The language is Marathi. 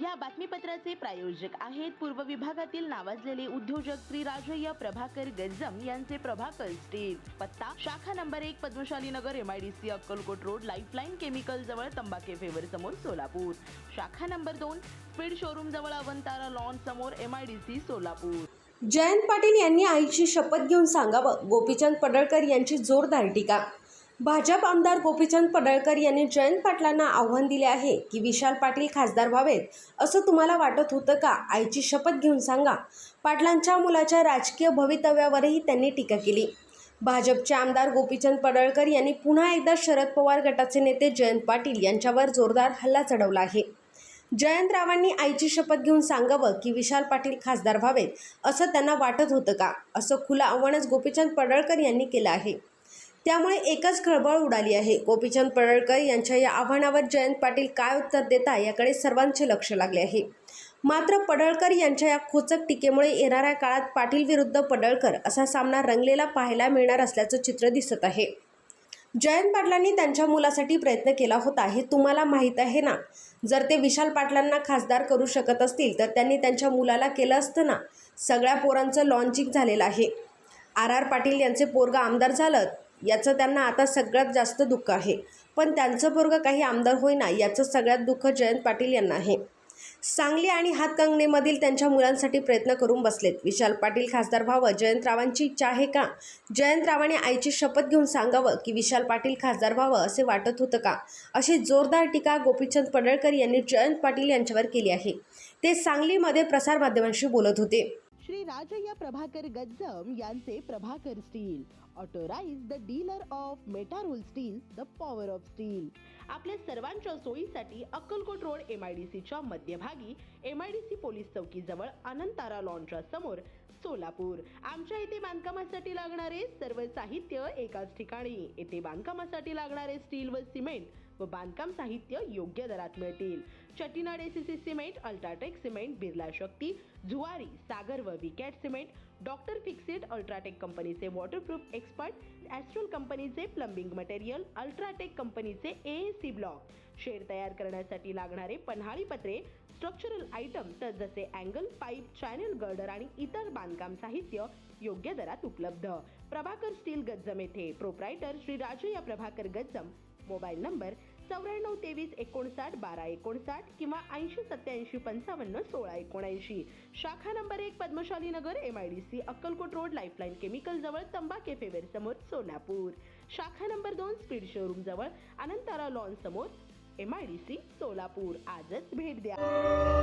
या बातमीपत्राचे प्रायोजक आहेत पूर्व विभागातील नावाजलेले उद्योजक श्री राजय्य प्रभाकर गज्जम यांचे प्रभाकर स्टील। पत्ता शाखा नंबर 1 पद्मशाली नगर MIDC Akkalkot road lifeline chemical जवळ तंबाके फेवर समोर सोलापूर। शाखा नंबर 2 स्पीड शोरूम जवळ अवंतारा लॉन समोर MIDC सोलापूर। जयंत पाटील यांनी आईची शपथ घेऊन सांगावं, गोपीचंद पडळकर यांची जोरदार टीका। भाजप आमदार गोपीचंद पडळकर यांनी जयंत पाटलांना आव्हान दिले आहे की विशाल पाटील खासदार व्हावेत असं तुम्हाला वाटत होतं का? आईची शपथ घेऊन सांगा। पाटलांच्या मुलाच्या राजकीय भवितव्यावरही त्यांनी टीका केली। भाजपचे आमदार गोपीचंद पडळकर यांनी पुन्हा एकदा शरद पवार गटाचे नेते जयंत पाटील यांच्यावर जोरदार हल्ला चढवला आहे। जयंतरावांनी आईची शपथ घेऊन सांगावं की विशाल पाटील खासदार व्हावेत असं त्यांना वाटत होतं का, असं खुलं आव्हानच गोपीचंद पडळकर यांनी केलं आहे। त्यामुळे एकच खळबळ उडाली आहे। गोपीचंद पडळकर यांच्या या आव्हानावर जयंत पाटील काय उत्तर देतात याकडे सर्वांचे लक्ष लागले आहे। मात्र पडळकर यांच्या या खोचक टीकेमुळे येणाऱ्या काळात पाटील विरुद्ध पडळकर असा सामना रंगलेला पाहायला मिळणार असल्याचं चित्र दिसत आहे। जयंत पाटलांनी त्यांच्या मुलासाठी प्रयत्न केला होता हे तुम्हाला माहीत आहे ना। जर ते विशाल पाटलांना खासदार करू शकत असतील तर त्यांनी त्यांच्या मुलाला केलं असतं ना। सगळ्या पोरांचं लॉन्चिंग झालेलं आहे। RR पाटील यांचे पोरगा आमदार झालं याचं त्यांना आता सगळ्यात जास्त दुःख आहे, पण त्यांचं पोरगा काही आमदार होईना याचं सगळ्यात दुःख जयंत पाटील यांना आहे। सांगली आणि हातकंगणेमधील त्यांच्या मुलांसाठी प्रयत्न करून बसलेत। विशाल पाटील खासदार व्हावं जयंतरावांची इच्छा आहे का? जयंतरावांनी आईची शपथ घेऊन सांगावं की विशाल पाटील खासदार व्हावं असे वाटत होतं का? अशी जोरदार टीका गोपीचंद पडळकर यांनी जयंत पाटील यांच्यावर केली आहे। ते सांगलीमध्ये प्रसारमाध्यमांशी बोलत होते। श्री राजय्य प्रभाकर गज्जम यांचे Prabhakar steel authorise the dealer of Metarol steel, the power of steel. आपल्या सर्वांच्या सोयीसाठी अक्कलकोट रोड MIDCच्या मध्यभागी MIDC पोलीस चौकीजवळ अनंतारा लॉनच्या समोर सोलापूर। आमच्या इथे बांधकामासाठी लागणारे सर्व साहित्य एकाच ठिकाणी। येथे बांधकामासाठी लागणारे स्टील व सिमेंट व बांधकाम साहित्य योग्य दरात मिळतील। Chettinad ACC cement, UltraTech cement, Birla Shakti, Zuari, Sagar व Vicat cement, doctor Fixit, UltraTech कंपनीचे वॉटरप्रूफ एक्सपर्ट, ॲस्ट्रल कंपनीचे प्लंबिंग मटेरियल, अल्ट्राटेक कंपनीचे AAC ब्लॉक, शेड तयार करण्यासाठी लागणारे पन्हाळी पत्रे, स्ट्रक्चरल आयटम तर जसे अँगल पाईप, चॅनल गर्डर आणि इतर बांधकाम साहित्य योग्य दरात उपलब्ध। प्रभाकर स्टील गज्जम येथे। Proprietor Shri Rajayya Prabhakar Gajjam. Mobile number 94 23 59 12 59 किंवा 80 87 55 16 79। शाखा नंबर 1 पद्मशाली नगर MIDC Akkalkot road lifeline chemical जवळ तंबाके फेवर समोर सोलापूर। शाखा नंबर 2 स्पीड शोरूम जवळ अनंतारा लॉन समोर MIDC सोलापूर। आजच भेट द्या।